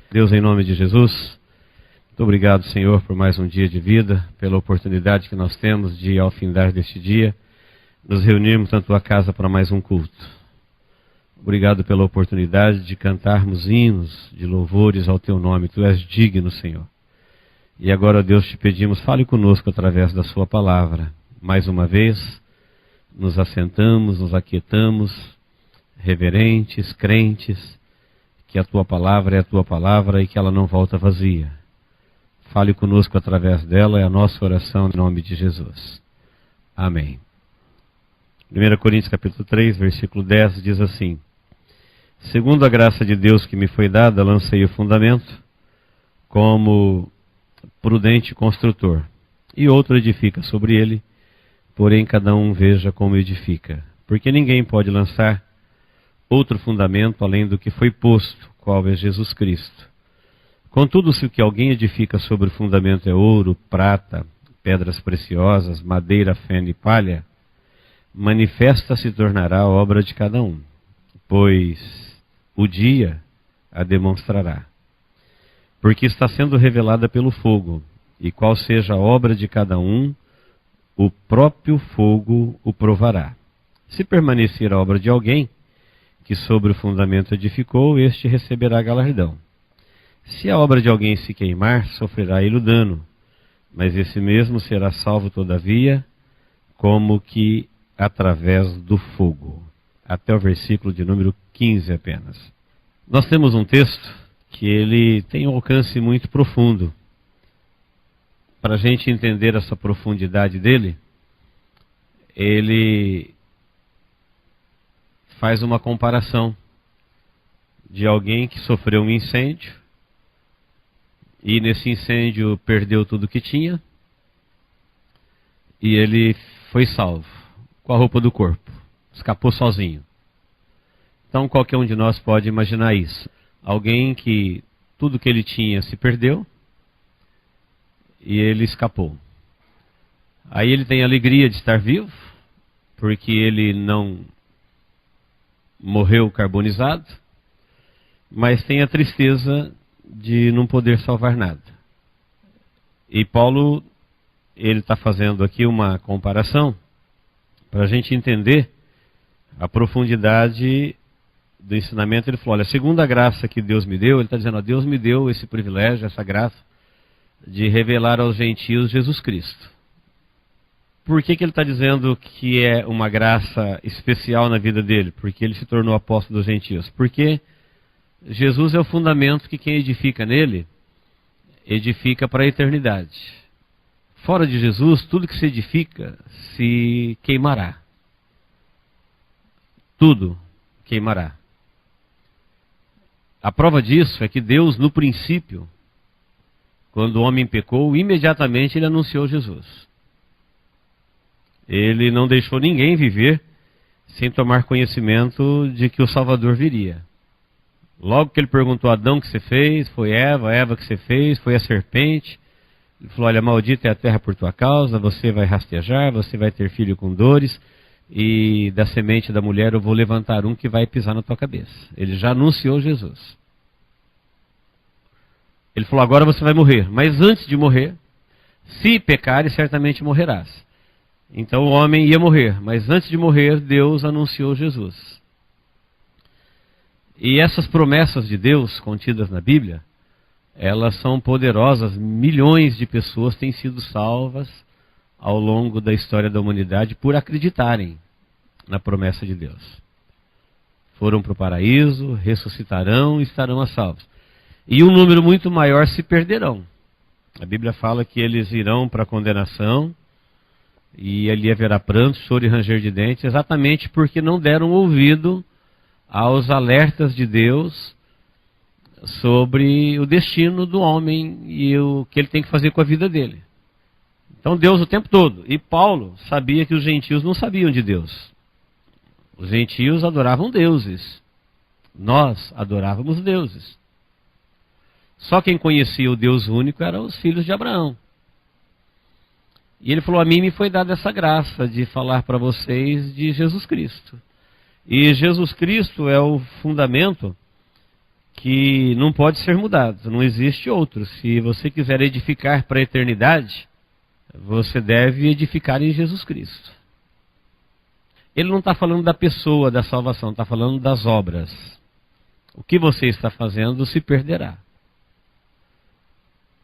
Deus, em nome de Jesus, muito obrigado, Senhor, por mais um dia de vida, pela oportunidade que nós temos de, ao findar deste dia, nos reunirmos na Tua casa para mais um culto. Obrigado pela oportunidade de cantarmos hinos de louvores ao Teu nome. Tu és digno, Senhor. E agora, Deus, te pedimos, fale conosco através da Sua palavra. Mais uma vez, nos assentamos, nos aquietamos, reverentes, crentes, que a Tua palavra é a Tua palavra e que ela não volta vazia. Fale conosco através dela, é a nossa oração em nome de Jesus. Amém. 1 Coríntios capítulo 3, versículo 10 diz assim: segundo a graça de Deus que me foi dada, lancei o fundamento como prudente construtor, e outro edifica sobre ele, porém cada um veja como edifica. Porque ninguém pode lançar outro fundamento além do que foi posto, qual é Jesus Cristo. Contudo, se o que alguém edifica sobre o fundamento é ouro, prata, pedras preciosas, madeira, feno e palha, manifesta se tornará a obra de cada um, pois o dia a demonstrará. Porque está sendo revelada pelo fogo, e qual seja a obra de cada um, o próprio fogo o provará. Se permanecer a obra de alguém, que sobre o fundamento edificou, este receberá galardão. Se a obra de alguém se queimar, sofrerá ele o dano, mas esse mesmo será salvo todavia, como que através do fogo. Até o versículo de número 15 apenas. Nós temos um texto que ele tem um alcance muito profundo. Para a gente entender essa profundidade dele, ele faz uma comparação de alguém que sofreu um incêndio e nesse incêndio perdeu tudo que tinha e ele foi salvo com a roupa do corpo, escapou sozinho. Então qualquer um de nós pode imaginar isso. Alguém que tudo que ele tinha se perdeu e ele escapou. Aí ele tem a alegria de estar vivo, porque ele não morreu carbonizado, mas tem a tristeza de não poder salvar nada. E Paulo, ele está fazendo aqui uma comparação para a gente entender a profundidade do ensinamento. Ele falou, olha, segundo a graça que Deus me deu, ele está dizendo, ó, Deus me deu esse privilégio, essa graça de revelar aos gentios Jesus Cristo. Por que ele está dizendo que é uma graça especial na vida dele? Porque ele se tornou apóstolo dos gentios. Porque Jesus é o fundamento que quem edifica nele, edifica para a eternidade. Fora de Jesus, tudo que se edifica se queimará. Tudo queimará. A prova disso é que Deus, no princípio, quando o homem pecou, imediatamente ele anunciou Jesus. Ele não deixou ninguém viver sem tomar conhecimento de que o Salvador viria. Logo que ele perguntou a Adão o que você fez, foi Eva que você fez, foi a serpente. Ele falou, olha, maldita é a terra por tua causa, você vai rastejar, você vai ter filho com dores, e da semente da mulher eu vou levantar um que vai pisar na tua cabeça. Ele já anunciou Jesus. Ele falou, agora você vai morrer, mas antes de morrer, se pecares, certamente morrerás. Então o homem ia morrer, mas antes de morrer, Deus anunciou Jesus. E essas promessas de Deus contidas na Bíblia, elas são poderosas. Milhões de pessoas têm sido salvas ao longo da história da humanidade por acreditarem na promessa de Deus. Foram para o paraíso, ressuscitarão e estarão a salvos. E um número muito maior se perderão. A Bíblia fala que eles irão para a condenação e ali haverá pranto, choro e ranger de dentes, exatamente porque não deram ouvido aos alertas de Deus sobre o destino do homem e o que ele tem que fazer com a vida dele. Então Deus o tempo todo. E Paulo sabia que os gentios não sabiam de Deus. Os gentios adoravam deuses. Nós adorávamos deuses. Só quem conhecia o Deus único eram os filhos de Abraão. E ele falou, a mim me foi dada essa graça de falar para vocês de Jesus Cristo. E Jesus Cristo é o fundamento que não pode ser mudado, não existe outro. Se você quiser edificar para a eternidade, você deve edificar em Jesus Cristo. Ele não está falando da pessoa da salvação, está falando das obras. O que você está fazendo se perderá.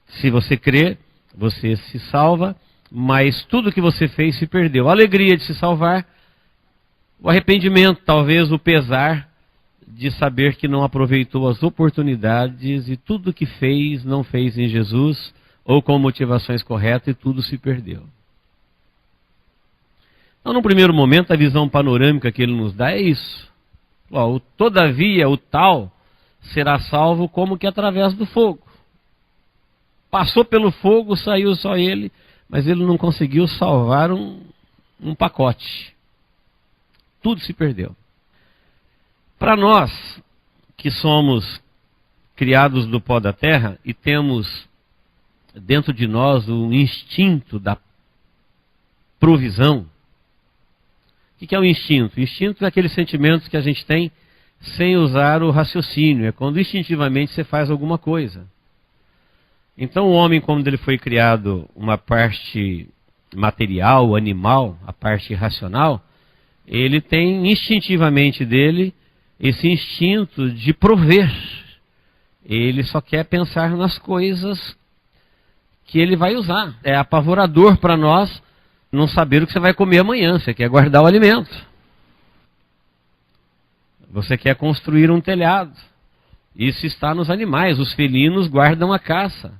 Se você crê, você se salva, mas tudo que você fez se perdeu. A alegria de se salvar, o arrependimento, talvez o pesar de saber que não aproveitou as oportunidades e tudo que fez, não fez em Jesus, ou com motivações corretas e tudo se perdeu. Então, no primeiro momento, a visão panorâmica que ele nos dá é isso. Todavia, o tal será salvo como que através do fogo. Passou pelo fogo, saiu só ele, mas ele não conseguiu salvar um pacote. Tudo se perdeu. Para nós, que somos criados do pó da terra e temos dentro de nós o instinto da provisão. O que é o instinto? O instinto é aqueles sentimentos que a gente tem sem usar o raciocínio. É quando instintivamente você faz alguma coisa. Então o homem, quando ele foi criado uma parte material, animal, a parte racional, ele tem instintivamente dele esse instinto de prover. Ele só quer pensar nas coisas que ele vai usar. É apavorador para nós não saber o que você vai comer amanhã. Você quer guardar o alimento. Você quer construir um telhado. Isso está nos animais. Os felinos guardam a caça.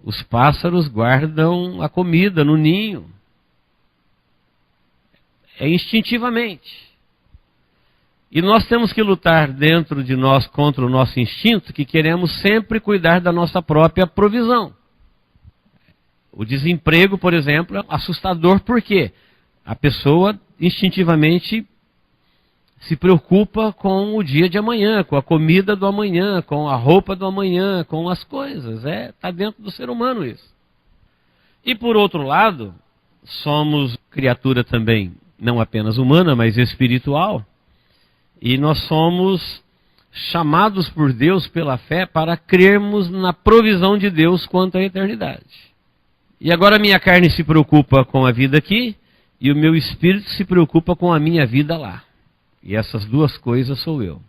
Os pássaros guardam a comida no ninho. É instintivamente. E nós temos que lutar dentro de nós contra o nosso instinto, que queremos sempre cuidar da nossa própria provisão. O desemprego, por exemplo, é assustador porque a pessoa instintivamente se preocupa com o dia de amanhã, com a comida do amanhã, com a roupa do amanhã, com as coisas. Está dentro do ser humano isso. E por outro lado, somos criatura também, não apenas humana, mas espiritual. E nós somos chamados por Deus pela fé para crermos na provisão de Deus quanto à eternidade. E agora a minha carne se preocupa com a vida aqui e o meu espírito se preocupa com a minha vida lá. E essas duas coisas sou eu.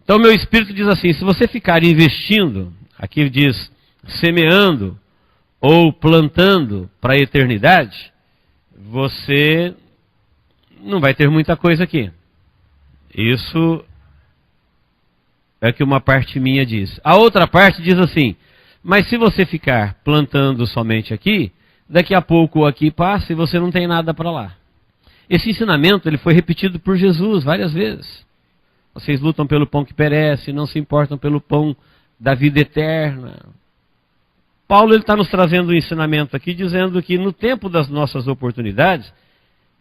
Então meu espírito diz assim, se você ficar investindo, aqui diz semeando ou plantando para a eternidade, você não vai ter muita coisa aqui. Isso é o que uma parte minha diz. A outra parte diz assim, mas se você ficar plantando somente aqui, daqui a pouco aqui passa e você não tem nada para lá. Esse ensinamento ele foi repetido por Jesus várias vezes. Vocês lutam pelo pão que perece, não se importam pelo pão da vida eterna. Paulo está nos trazendo um ensinamento aqui, dizendo que no tempo das nossas oportunidades,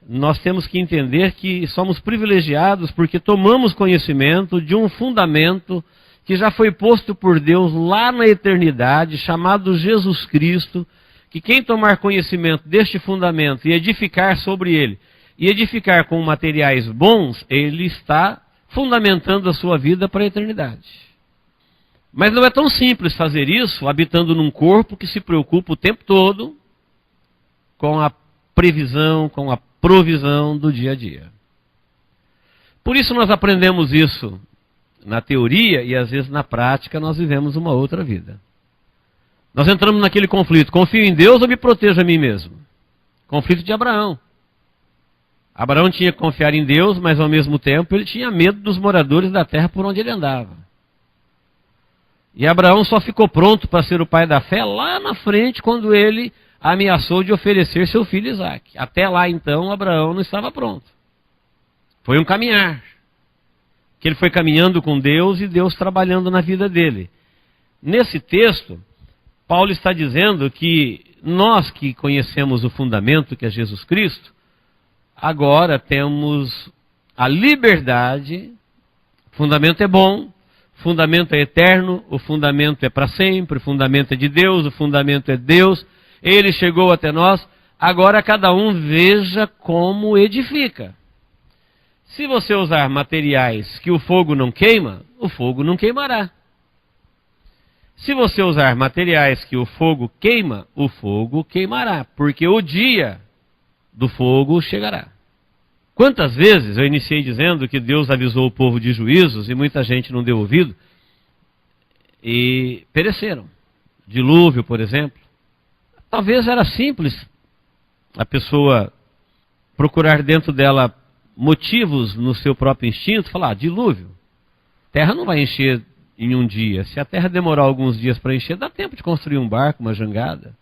nós temos que entender que somos privilegiados porque tomamos conhecimento de um fundamento que já foi posto por Deus lá na eternidade, chamado Jesus Cristo, que quem tomar conhecimento deste fundamento e edificar sobre ele, e edificar com materiais bons, ele está fundamentando a sua vida para a eternidade. Mas não é tão simples fazer isso habitando num corpo que se preocupa o tempo todo com a previsão, com a provisão do dia a dia. Por isso nós aprendemos isso na teoria e às vezes na prática nós vivemos uma outra vida. Nós entramos naquele conflito, confio em Deus ou me protejo a mim mesmo? Conflito de Abraão. Abraão tinha que confiar em Deus, mas ao mesmo tempo ele tinha medo dos moradores da terra por onde ele andava. E Abraão só ficou pronto para ser o pai da fé lá na frente, quando ele ameaçou de oferecer seu filho Isaque. Até lá então Abraão não estava pronto. Foi um caminhar. Que ele foi caminhando com Deus e Deus trabalhando na vida dele. Nesse texto, Paulo está dizendo que nós que conhecemos o fundamento que é Jesus Cristo, agora temos a liberdade, o fundamento é bom, o fundamento é eterno, o fundamento é para sempre, o fundamento é de Deus, o fundamento é Deus, ele chegou até nós, agora cada um veja como edifica. Se você usar materiais que o fogo não queima, o fogo não queimará. Se você usar materiais que o fogo queima, o fogo queimará, porque o dia do fogo chegará. Quantas vezes eu iniciei dizendo que Deus avisou o povo de juízos e muita gente não deu ouvido e pereceram. Dilúvio, por exemplo. Talvez era simples a pessoa procurar dentro dela motivos no seu próprio instinto, falar, dilúvio, terra não vai encher em um dia. Se a terra demorar alguns dias para encher, dá tempo de construir um barco, uma jangada.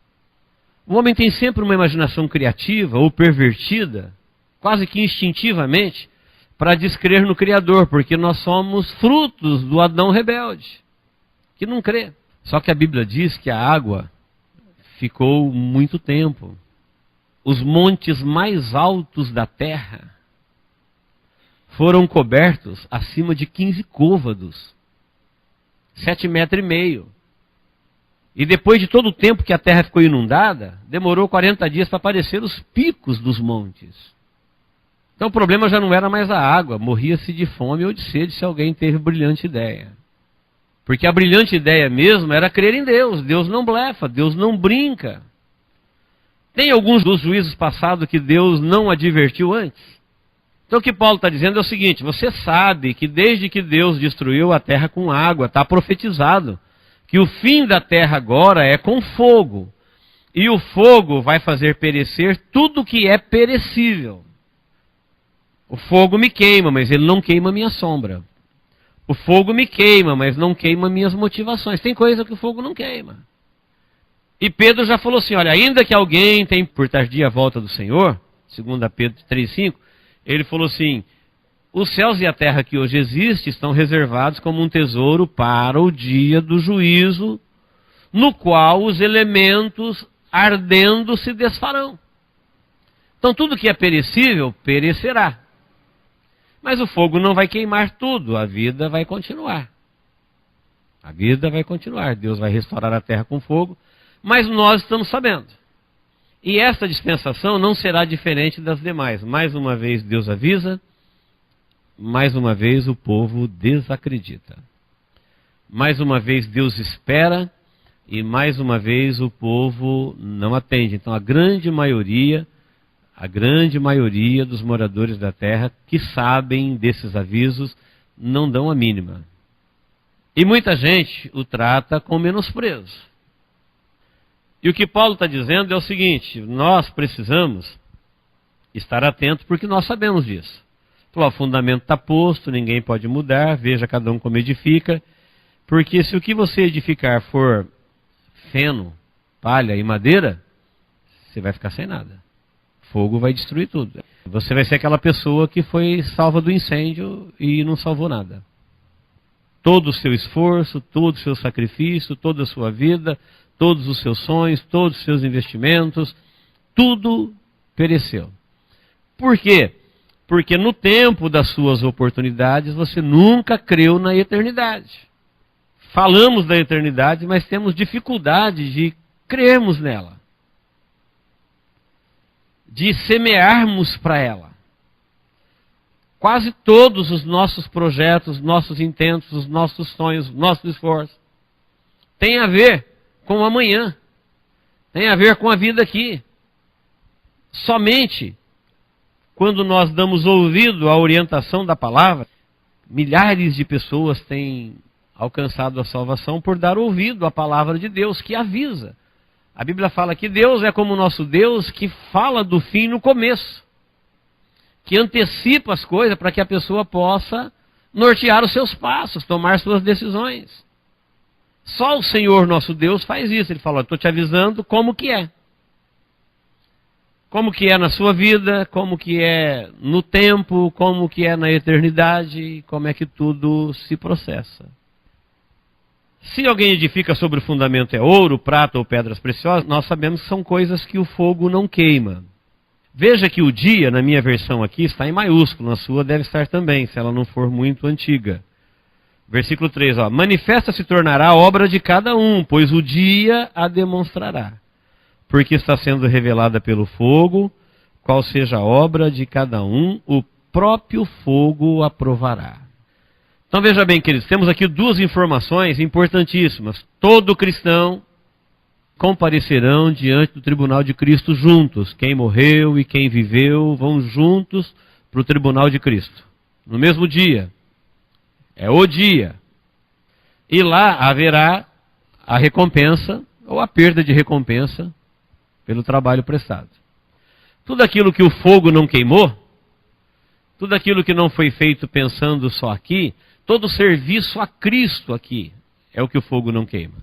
O homem tem sempre uma imaginação criativa ou pervertida, quase que instintivamente, para descrer no Criador, porque nós somos frutos do Adão rebelde, que não crê. Só que a Bíblia diz que a água ficou muito tempo. Os montes mais altos da terra foram cobertos acima de 15 côvados, 7,5 metros. E depois de todo o tempo que a terra ficou inundada, demorou 40 dias para aparecer os picos dos montes. Então o problema já não era mais a água, morria-se de fome ou de sede se alguém teve brilhante ideia. Porque a brilhante ideia mesmo era crer em Deus. Deus não blefa, Deus não brinca. Tem alguns dos juízos passados que Deus não advertiu antes? Então o que Paulo está dizendo é o seguinte, você sabe que desde que Deus destruiu a terra com água, está profetizado que o fim da terra agora é com fogo. E o fogo vai fazer perecer tudo que é perecível. O fogo me queima, mas ele não queima a minha sombra. O fogo me queima, mas não queima minhas motivações. Tem coisa que o fogo não queima. E Pedro já falou assim, olha, ainda que alguém tenha por tardia a volta do Senhor, segundo Pedro 3,5, ele falou assim, os céus e a terra que hoje existem estão reservados como um tesouro para o dia do juízo, no qual os elementos ardendo se desfarão. Então tudo que é perecível, perecerá. Mas o fogo não vai queimar tudo, a vida vai continuar. A vida vai continuar, Deus vai restaurar a terra com fogo, mas nós estamos sabendo. E esta dispensação não será diferente das demais. Mais uma vez Deus avisa, mais uma vez o povo desacredita. Mais uma vez Deus espera e mais uma vez o povo não atende. Então a grande maioria dos moradores da terra que sabem desses avisos não dão a mínima. E muita gente o trata com menosprezo. E o que Paulo está dizendo é o seguinte, nós precisamos estar atentos porque nós sabemos disso. O fundamento está posto, ninguém pode mudar, veja cada um como edifica, porque se o que você edificar for feno, palha e madeira, você vai ficar sem nada. Fogo vai destruir tudo. Você vai ser aquela pessoa que foi salva do incêndio e não salvou nada. Todo o seu esforço, todo o seu sacrifício, toda a sua vida, todos os seus sonhos, todos os seus investimentos, tudo pereceu. Por quê? Porque no tempo das suas oportunidades você nunca creu na eternidade. Falamos da eternidade, mas temos dificuldade de crermos nela. De semearmos para ela. Quase todos os nossos projetos, nossos intentos, os nossos sonhos, nosso esforço, tem a ver com o amanhã. Tem a ver com a vida aqui. Somente quando nós damos ouvido à orientação da palavra, milhares de pessoas têm alcançado a salvação por dar ouvido à palavra de Deus, que avisa. A Bíblia fala que Deus é como o nosso Deus que fala do fim no começo, que antecipa as coisas para que a pessoa possa nortear os seus passos, tomar suas decisões. Só o Senhor nosso Deus faz isso. Ele fala, estou te avisando como que é. Como que é na sua vida, como que é no tempo, como que é na eternidade, como é que tudo se processa. Se alguém edifica sobre o fundamento é ouro, prata ou pedras preciosas, nós sabemos que são coisas que o fogo não queima. Veja que o dia, na minha versão aqui, está em maiúsculo, na sua deve estar também, se ela não for muito antiga. Versículo 3, ó, manifesta se tornará a obra de cada um, pois o dia a demonstrará. Porque está sendo revelada pelo fogo, qual seja a obra de cada um, o próprio fogo a provará. Então veja bem, queridos, temos aqui duas informações importantíssimas. Todo cristão comparecerão diante do tribunal de Cristo juntos. Quem morreu e quem viveu vão juntos para o tribunal de Cristo. No mesmo dia. É o dia. E lá haverá a recompensa ou a perda de recompensa pelo trabalho prestado. Tudo aquilo que o fogo não queimou, tudo aquilo que não foi feito pensando só aqui, todo serviço a Cristo aqui é o que o fogo não queima.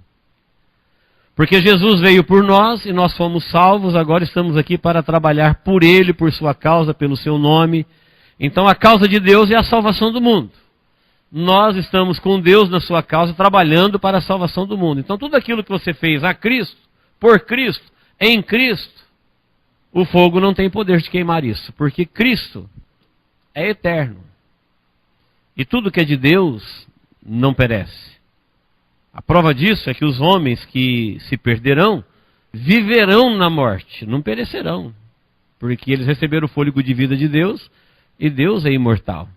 Porque Jesus veio por nós e nós fomos salvos, agora estamos aqui para trabalhar por Ele, por sua causa, pelo seu nome. Então a causa de Deus é a salvação do mundo. Nós estamos com Deus na sua causa, trabalhando para a salvação do mundo. Então tudo aquilo que você fez a Cristo, por Cristo, em Cristo, o fogo não tem poder de queimar isso, porque Cristo é eterno. E tudo que é de Deus não perece. A prova disso é que os homens que se perderão, viverão na morte, não perecerão. Porque eles receberam o fôlego de vida de Deus, e Deus é imortal.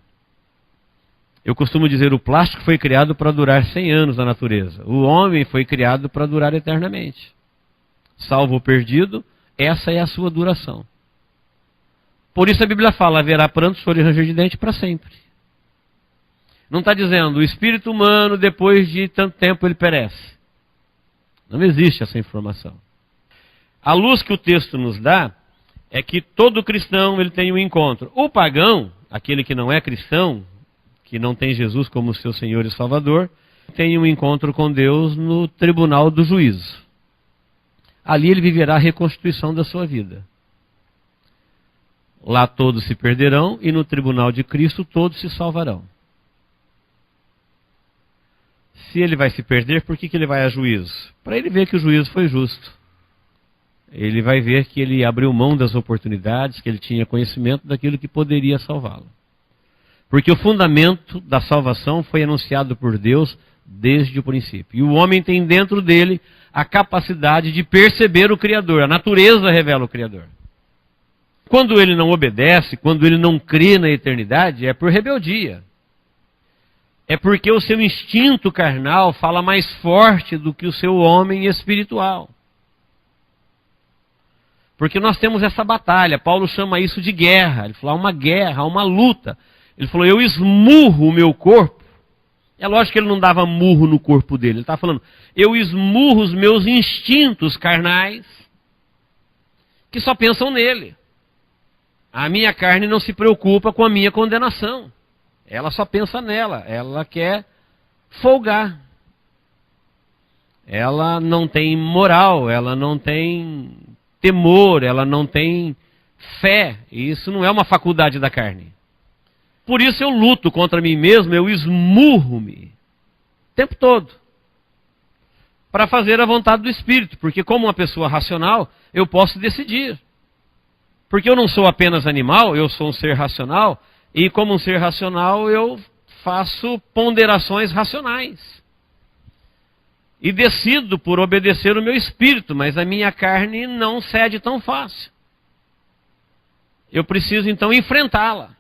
Eu costumo dizer, o plástico foi criado para durar 100 anos na natureza. O homem foi criado para durar eternamente. Salvo o perdido, essa é a sua duração. Por isso a Bíblia fala, haverá pranto, choro e ranger de dente para sempre. Não está dizendo, o espírito humano, depois de tanto tempo, ele perece. Não existe essa informação. A luz que o texto nos dá é que todo cristão ele tem um encontro. O pagão, aquele que não é cristão, que não tem Jesus como seu Senhor e Salvador, tem um encontro com Deus no tribunal do juízo. Ali ele viverá a reconstituição da sua vida. Lá todos se perderão e no tribunal de Cristo todos se salvarão. Se ele vai se perder, por que ele vai a juízo? Para ele ver que o juízo foi justo. Ele vai ver que ele abriu mão das oportunidades, que ele tinha conhecimento daquilo que poderia salvá-lo. Porque o fundamento da salvação foi anunciado por Deus desde o princípio. E o homem tem dentro dele a capacidade de perceber o Criador. A natureza revela o Criador. Quando ele não obedece, quando ele não crê na eternidade, é por rebeldia. É porque o seu instinto carnal fala mais forte do que o seu homem espiritual. Porque nós temos essa batalha. Paulo chama isso de guerra. Ele falou, há uma guerra, há uma luta. Ele falou, eu esmurro o meu corpo. É lógico que ele não dava murro no corpo dele. Ele está falando, eu esmurro os meus instintos carnais que só pensam nele. A minha carne não se preocupa com a minha condenação. Ela só pensa nela. Ela quer folgar. Ela não tem moral, ela não tem temor, ela não tem fé. E isso não é uma faculdade da carne. Por isso eu luto contra mim mesmo, eu esmurro-me o tempo todo para fazer a vontade do Espírito, porque como uma pessoa racional, eu posso decidir. Porque eu não sou apenas animal, eu sou um ser racional, e como um ser racional eu faço ponderações racionais. E decido por obedecer o meu espírito, mas a minha carne não cede tão fácil. Eu preciso então enfrentá-la.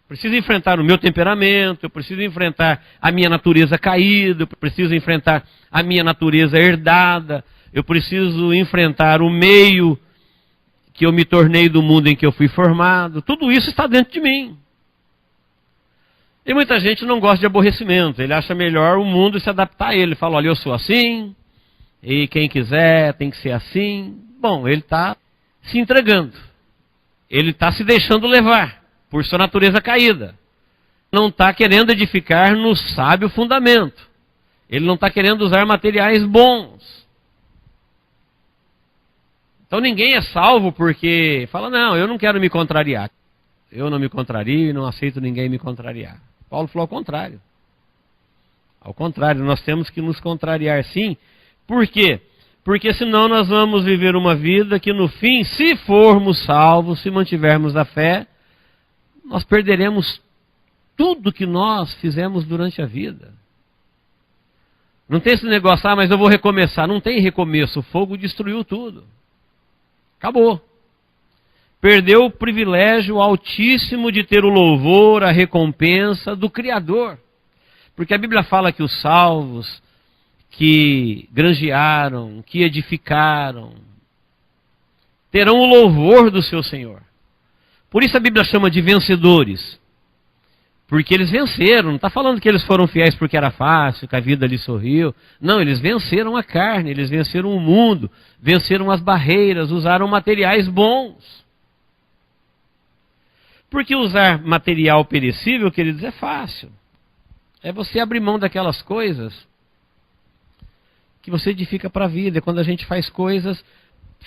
Preciso enfrentar o meu temperamento, eu preciso enfrentar a minha natureza caída, eu preciso enfrentar a minha natureza herdada, eu preciso enfrentar o meio que eu me tornei do mundo em que eu fui formado. Tudo isso está dentro de mim. E muita gente não gosta de aborrecimento, ele acha melhor o mundo se adaptar a ele. Ele fala, olha, eu sou assim, e quem quiser tem que ser assim. Bom, ele está se entregando, ele está se deixando levar por sua natureza caída. Não está querendo edificar no sábio fundamento. Ele não está querendo usar materiais bons. Então ninguém é salvo porque fala, não, eu não quero me contrariar. Eu não me contrario e não aceito ninguém me contrariar. Paulo falou ao contrário. Ao contrário, nós temos que nos contrariar sim. Por quê? Porque senão nós vamos viver uma vida que no fim, se formos salvos, se mantivermos a fé, nós perderemos tudo que nós fizemos durante a vida. Não tem esse negócio, mas eu vou recomeçar. Não tem recomeço, o fogo destruiu tudo. Acabou. perdeu o privilégio altíssimo de ter o louvor, a recompensa do Criador. Porque a Bíblia fala que os salvos, que granjearam, que edificaram, terão o louvor do seu Senhor. Por isso a Bíblia chama de vencedores. Porque eles venceram. Não está falando que eles foram fiéis porque era fácil, que a vida lhes sorriu. Não, eles venceram a carne, eles venceram o mundo, venceram as barreiras, usaram materiais bons. Porque usar material perecível, queridos, é fácil. É você abrir mão daquelas coisas que você edifica para a vida. É quando a gente faz coisas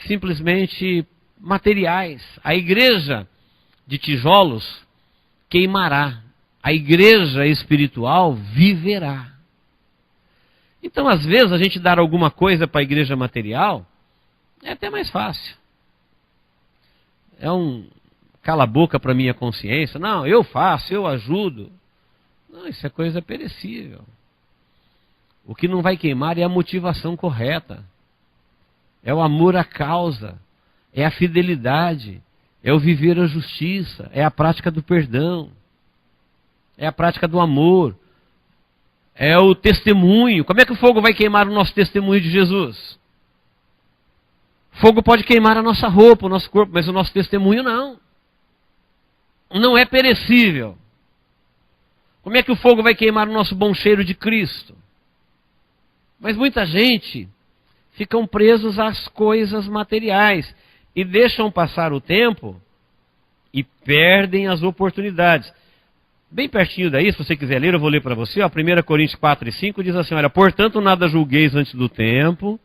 simplesmente materiais. A igreja de tijolos queimará. A igreja espiritual viverá. Então, às vezes, a gente dar alguma coisa para a igreja material é até mais fácil. É um cala a boca para a minha consciência. Não, eu faço, eu ajudo. Não, isso é coisa perecível. O que não vai queimar é a motivação correta. É o amor à causa. É a fidelidade. É o viver a justiça. É a prática do perdão. É a prática do amor. É o testemunho. Como é que o fogo vai queimar o nosso testemunho de Jesus? Fogo pode queimar a nossa roupa, o nosso corpo, mas o nosso testemunho não. Não é perecível. Como é que o fogo vai queimar o nosso bom cheiro de Cristo? Mas muita gente ficam presos às coisas materiais e deixam passar o tempo e perdem as oportunidades. Bem pertinho daí, se você quiser ler, eu vou ler para você. Ó, 1 Coríntios 4 e 5 diz assim, olha, portanto nada julgueis antes do tempo,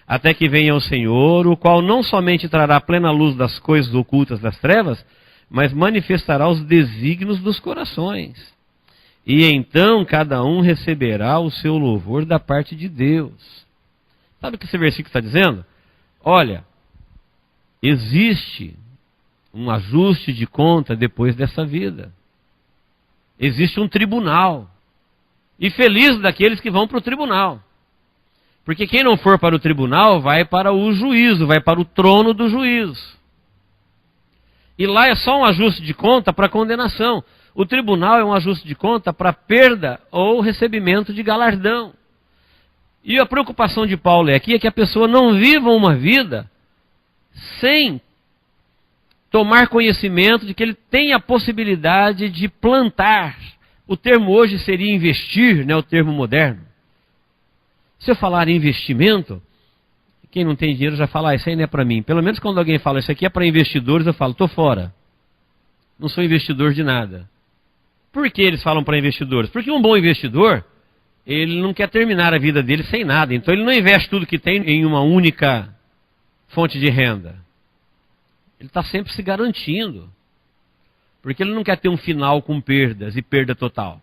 até que venha o Senhor, o qual não somente trará plena luz das coisas ocultas das trevas, mas manifestará os desígnios dos corações. E então cada um receberá o seu louvor da parte de Deus. Sabe o que esse versículo está dizendo? Olha, existe um ajuste de conta depois dessa vida. Existe um tribunal. E feliz daqueles que vão para o tribunal. Porque quem não for para o tribunal vai para o juízo, vai para o trono do juízo. E lá é só um ajuste de conta para condenação. O tribunal é um ajuste de conta para perda ou recebimento de galardão. E a preocupação de Paulo aqui é que a pessoa não viva uma vida sem tomar conhecimento de que ele tem a possibilidade de plantar. O termo hoje seria investir, né, o termo moderno. Se eu falar em investimento, quem não tem dinheiro já fala, isso aí não é para mim. Pelo menos quando alguém fala, isso aqui é para investidores, eu falo, estou fora. Não sou investidor de nada. Por que eles falam para investidores? Porque um bom investidor, ele não quer terminar a vida dele sem nada. Então ele não investe tudo que tem em uma única fonte de renda. Ele está sempre se garantindo. Porque ele não quer ter um final com perdas e perda total.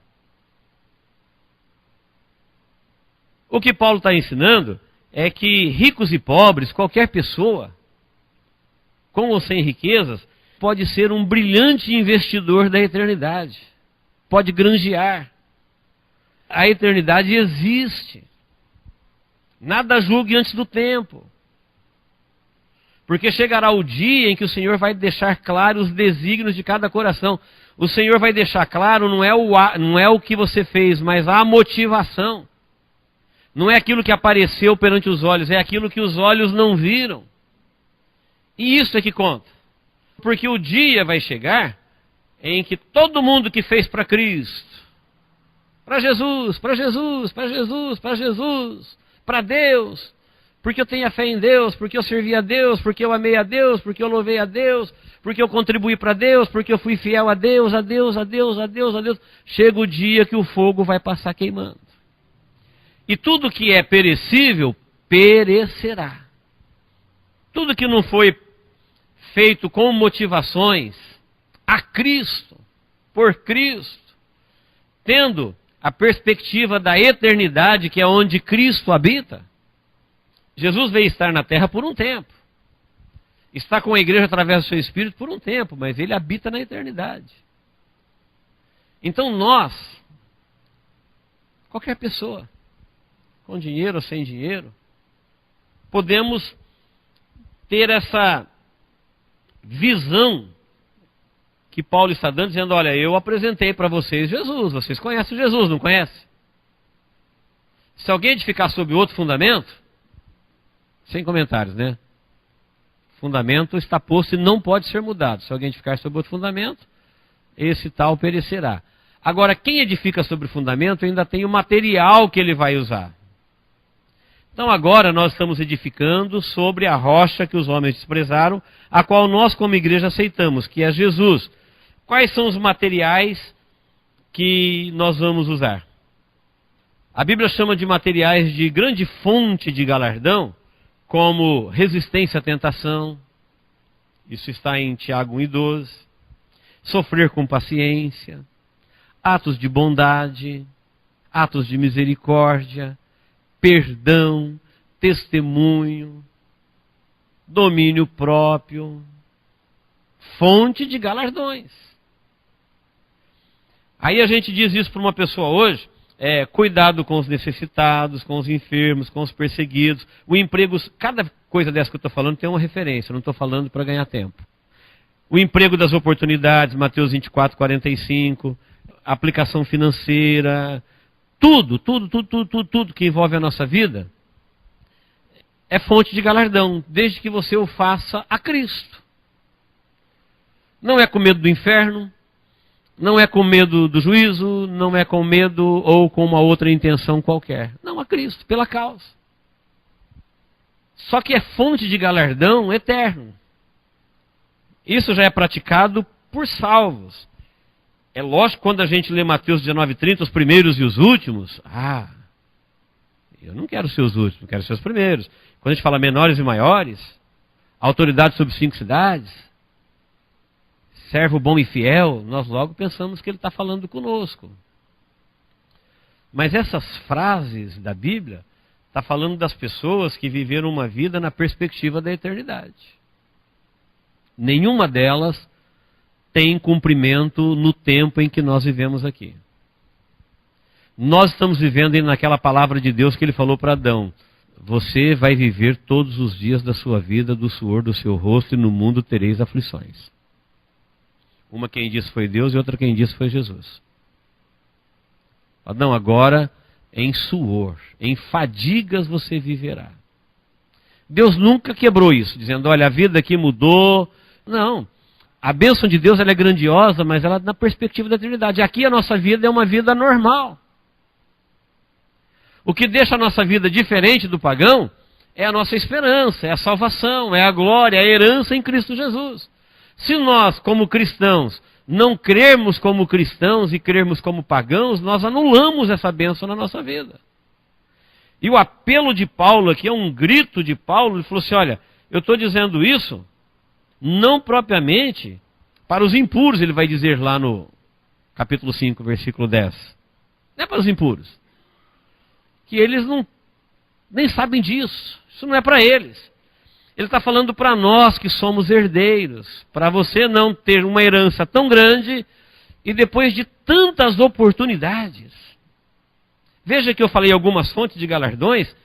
O que Paulo está ensinando é que ricos e pobres, qualquer pessoa, com ou sem riquezas, pode ser um brilhante investidor da eternidade. Pode granjear. A eternidade existe. Nada julgue antes do tempo. Porque chegará o dia em que o Senhor vai deixar claro os desígnios de cada coração. O Senhor vai deixar claro, não é o que você fez, mas a motivação. Não é aquilo que apareceu perante os olhos, é aquilo que os olhos não viram. E isso é que conta. Porque o dia vai chegar em que todo mundo que fez para Cristo, para Jesus, para Jesus, para Jesus, para Jesus, para Deus, porque eu tenho a fé em Deus, porque eu servi a Deus, porque eu amei a Deus, porque eu louvei a Deus, porque eu contribuí para Deus, porque eu fui fiel a Deus, a Deus, a Deus, a Deus, a Deus. Chega o dia que o fogo vai passar queimando. E tudo que é perecível, perecerá. Tudo que não foi feito com motivações a Cristo, por Cristo, tendo a perspectiva da eternidade, que é onde Cristo habita. Jesus veio estar na terra por um tempo. Está com a igreja através do seu Espírito por um tempo, mas ele habita na eternidade. Então nós, qualquer pessoa, com dinheiro ou sem dinheiro, podemos ter essa visão que Paulo está dando, dizendo, olha, eu apresentei para vocês Jesus, vocês conhecem Jesus, não conhecem? Se alguém edificar sobre outro fundamento, sem comentários, né? Fundamento está posto e não pode ser mudado. Se alguém edificar sobre outro fundamento, esse tal perecerá. Agora, quem edifica sobre o fundamento ainda tem o material que ele vai usar. Então agora nós estamos edificando sobre a rocha que os homens desprezaram, a qual nós como igreja aceitamos, que é Jesus. Quais são os materiais que nós vamos usar? A Bíblia chama de materiais de grande fonte de galardão, como resistência à tentação, isso está em Tiago 1:12, sofrer com paciência, atos de bondade, atos de misericórdia, perdão, testemunho, domínio próprio, fonte de galardões. Aí a gente diz isso para uma pessoa hoje, cuidado com os necessitados, com os enfermos, com os perseguidos. O emprego, cada coisa dessa que eu estou falando tem uma referência, eu não estou falando para ganhar tempo. O emprego das oportunidades, Mateus 24:45, aplicação financeira, tudo que envolve a nossa vida é fonte de galardão, desde que você o faça a Cristo. Não é com medo do inferno, não é com medo do juízo, não é com medo ou com uma outra intenção qualquer. Não, a Cristo, pela causa. Só que é fonte de galardão eterno. Isso já é praticado por salvos. É lógico, quando a gente lê Mateus 19:30, os primeiros e os últimos, eu não quero ser os últimos, eu quero ser os primeiros. Quando a gente fala menores e maiores, autoridade sobre 5 cidades, servo bom e fiel, nós logo pensamos que ele está falando conosco. Mas essas frases da Bíblia, está falando das pessoas que viveram uma vida na perspectiva da eternidade. Nenhuma delas tem cumprimento no tempo em que nós vivemos aqui. Nós estamos vivendo naquela palavra de Deus que ele falou para Adão: você vai viver todos os dias da sua vida do suor do seu rosto e no mundo tereis aflições. Uma quem disse foi Deus e outra quem disse foi Jesus. Adão, agora em suor, em fadigas você viverá. Deus nunca quebrou isso, dizendo, olha, a vida aqui mudou. Não. A bênção de Deus ela é grandiosa, mas ela é na perspectiva da eternidade. Aqui a nossa vida é uma vida normal. O que deixa a nossa vida diferente do pagão é a nossa esperança, é a salvação, é a glória, é a herança em Cristo Jesus. Se nós, como cristãos, não crermos como cristãos e crermos como pagãos, nós anulamos essa bênção na nossa vida. E o apelo de Paulo aqui é um grito de Paulo, ele falou assim, olha, eu estou dizendo isso não propriamente para os impuros, ele vai dizer lá no capítulo 5, versículo 10. Não é para os impuros. Que eles nem sabem disso. Isso não é para eles. Ele está falando para nós que somos herdeiros. Para você não ter uma herança tão grande e depois de tantas oportunidades. Veja que eu falei algumas fontes de galardões,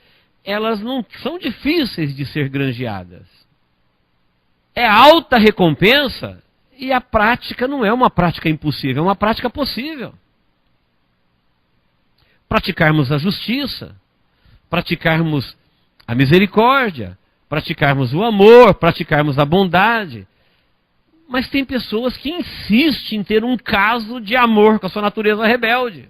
elas não são difíceis de ser granjeadas. É alta recompensa e a prática não é uma prática impossível, é uma prática possível. Praticarmos a justiça, praticarmos a misericórdia, praticarmos o amor, praticarmos a bondade. Mas tem pessoas que insistem em ter um caso de amor com a sua natureza rebelde.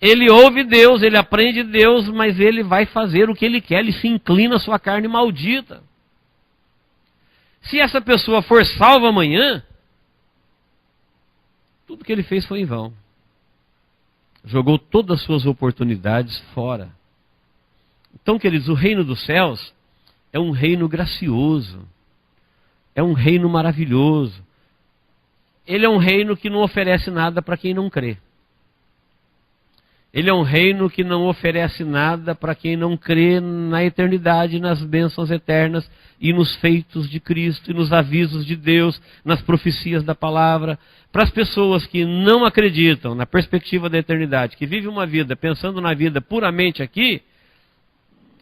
Ele ouve Deus, ele aprende Deus, mas ele vai fazer o que ele quer, ele se inclina à sua carne maldita. Se essa pessoa for salva amanhã, tudo que ele fez foi em vão. Jogou todas as suas oportunidades fora. Então, queridos, o reino dos céus é um reino gracioso. É um reino maravilhoso. Ele é um reino que não oferece nada para quem não crê. Ele é um reino que não oferece nada para quem não crê na eternidade, nas bênçãos eternas e nos feitos de Cristo e nos avisos de Deus, nas profecias da palavra. Para as pessoas que não acreditam na perspectiva da eternidade, que vivem uma vida pensando na vida puramente aqui,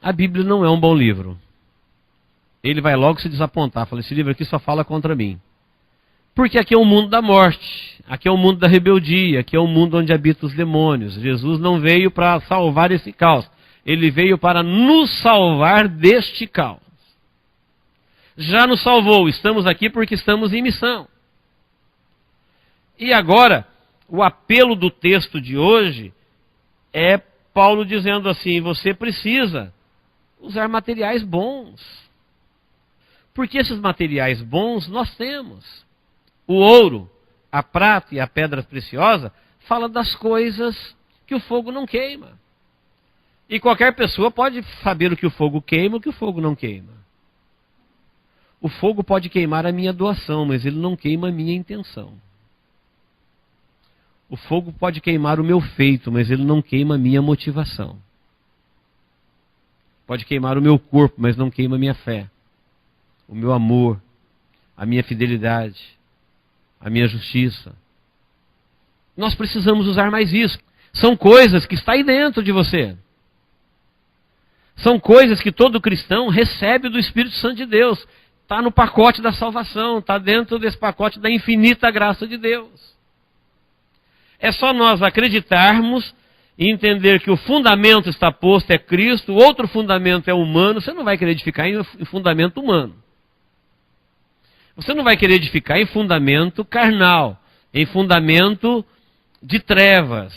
a Bíblia não é um bom livro. ele vai logo se desapontar. Fala, esse livro aqui só fala contra mim. Porque aqui é o mundo da morte, aqui é o mundo da rebeldia, aqui é o mundo onde habitam os demônios. Jesus não veio para salvar esse caos, ele veio para nos salvar deste caos. Já nos salvou, estamos aqui porque estamos em missão. E agora, o apelo do texto de hoje é Paulo dizendo assim, você precisa usar materiais bons. Porque esses materiais bons nós temos. O ouro, a prata e a pedra preciosa fala das coisas que o fogo não queima. E qualquer pessoa pode saber o que o fogo queima e o que o fogo não queima. O fogo pode queimar a minha doação, mas ele não queima a minha intenção. O fogo pode queimar o meu feito, mas ele não queima a minha motivação. Pode queimar o meu corpo, mas não queima a minha fé, o meu amor, a minha fidelidade, a minha justiça. Nós precisamos usar mais isso. São coisas que estão aí dentro de você. São coisas que todo cristão recebe do Espírito Santo de Deus. Está no pacote da salvação, está dentro desse pacote da infinita graça de Deus. É só nós acreditarmos e entender que o fundamento está posto é Cristo, o outro fundamento é humano. Você não vai querer edificar em fundamento humano. Você não vai querer edificar em fundamento carnal, em fundamento de trevas.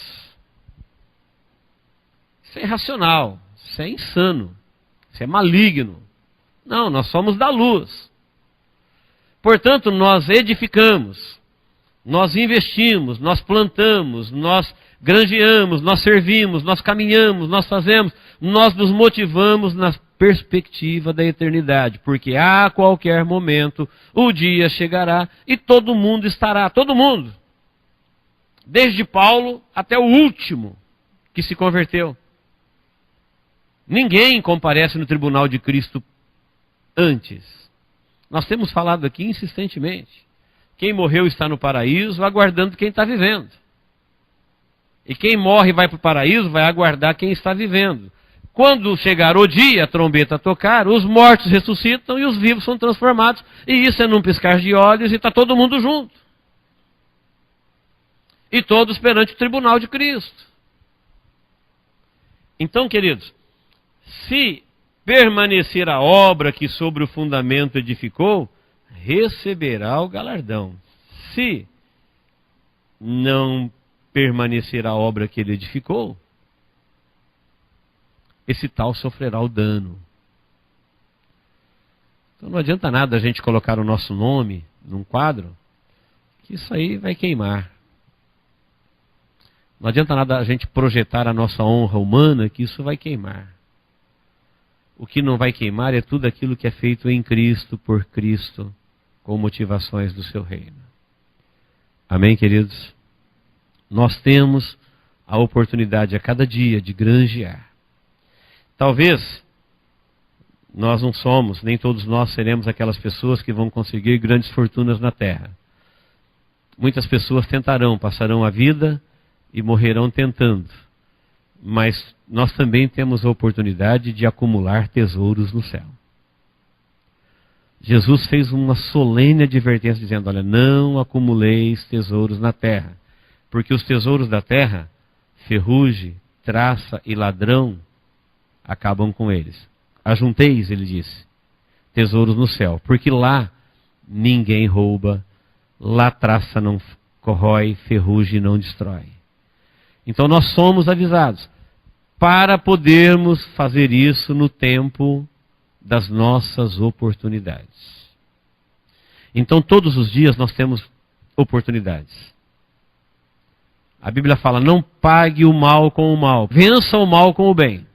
Isso é irracional, isso é insano, isso é maligno. Não, nós somos da luz. Portanto, nós edificamos, nós investimos, nós plantamos, nós granjeamos, nós servimos, nós caminhamos, nós fazemos, nós nos motivamos na perspectiva da eternidade, porque a qualquer momento o dia chegará e todo mundo estará, todo mundo, desde Paulo até o último que se converteu. Ninguém comparece no tribunal de Cristo antes. Nós temos falado aqui insistentemente. Quem morreu está no paraíso, aguardando quem está vivendo. E quem morre e vai para o paraíso, vai aguardar quem está vivendo. Quando chegar o dia, a trombeta tocar, os mortos ressuscitam e os vivos são transformados. E isso é num piscar de olhos e está todo mundo junto. E todos perante o tribunal de Cristo. Então, queridos, se permanecer a obra que sobre o fundamento edificou, receberá o galardão. Se não permanecer a obra que ele edificou, esse tal sofrerá o dano. Então não adianta nada a gente colocar o nosso nome num quadro, que isso aí vai queimar. Não adianta nada a gente projetar a nossa honra humana, que isso vai queimar. O que não vai queimar é tudo aquilo que é feito em Cristo, por Cristo, com motivações do seu reino. Amém, queridos? Nós temos a oportunidade a cada dia de granjear. Talvez nós não somos, nem todos nós seremos aquelas pessoas que vão conseguir grandes fortunas na terra. Muitas pessoas tentarão, passarão a vida e morrerão tentando. Mas nós também temos a oportunidade de acumular tesouros no céu. Jesus fez uma solene advertência dizendo, olha, não acumuleis tesouros na terra, porque os tesouros da terra, ferrugem, traça e ladrão, acabam com eles. Ajunteis, ele disse, tesouros no céu, porque lá ninguém rouba, lá traça não corrói, ferrugem não destrói. Então nós somos avisados para podermos fazer isso no tempo das nossas oportunidades. Então todos os dias nós temos oportunidades. A Bíblia fala, não pague o mal com o mal, vença o mal com o bem.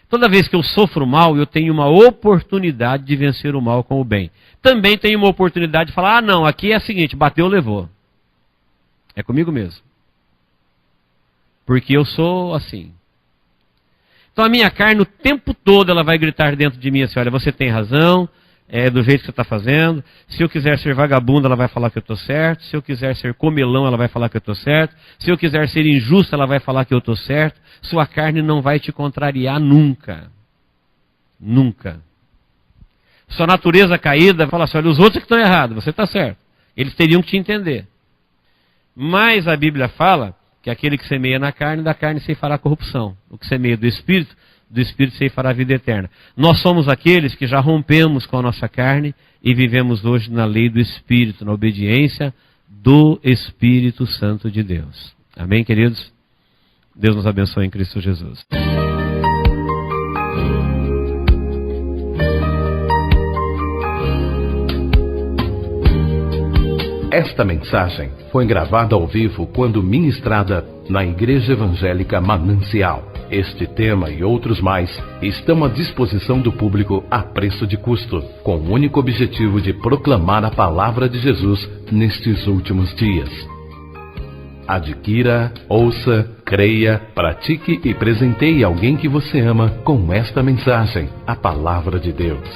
Toda vez que eu sofro mal, eu tenho uma oportunidade de vencer o mal com o bem. Também tenho uma oportunidade de falar, não, aqui é o seguinte, bateu, levou. É comigo mesmo. Porque eu sou assim. Então a minha carne o tempo todo ela vai gritar dentro de mim assim, olha, você tem razão, é do jeito que você está fazendo. Se eu quiser ser vagabundo, ela vai falar que eu estou certo. Se eu quiser ser comelão, ela vai falar que eu estou certo. Se eu quiser ser injusto, ela vai falar que eu estou certo. Sua carne não vai te contrariar nunca. Nunca. Sua natureza caída fala assim, olha, os outros é que estão errados, você está certo. Eles teriam que te entender. Mas a Bíblia fala que aquele que semeia na carne, da carne ceifará corrupção. O que semeia do Espírito ceifará a vida eterna. Nós somos aqueles que já rompemos com a nossa carne e vivemos hoje na lei do Espírito, na obediência do Espírito Santo de Deus. Amém, queridos? Deus nos abençoe em Cristo Jesus. Esta mensagem foi gravada ao vivo quando ministrada na Igreja Evangélica Manancial. Este tema e outros mais estão à disposição do público a preço de custo, com o único objetivo de proclamar a palavra de Jesus nestes últimos dias. Adquira, ouça, creia, pratique e presenteie alguém que você ama com esta mensagem, a palavra de Deus.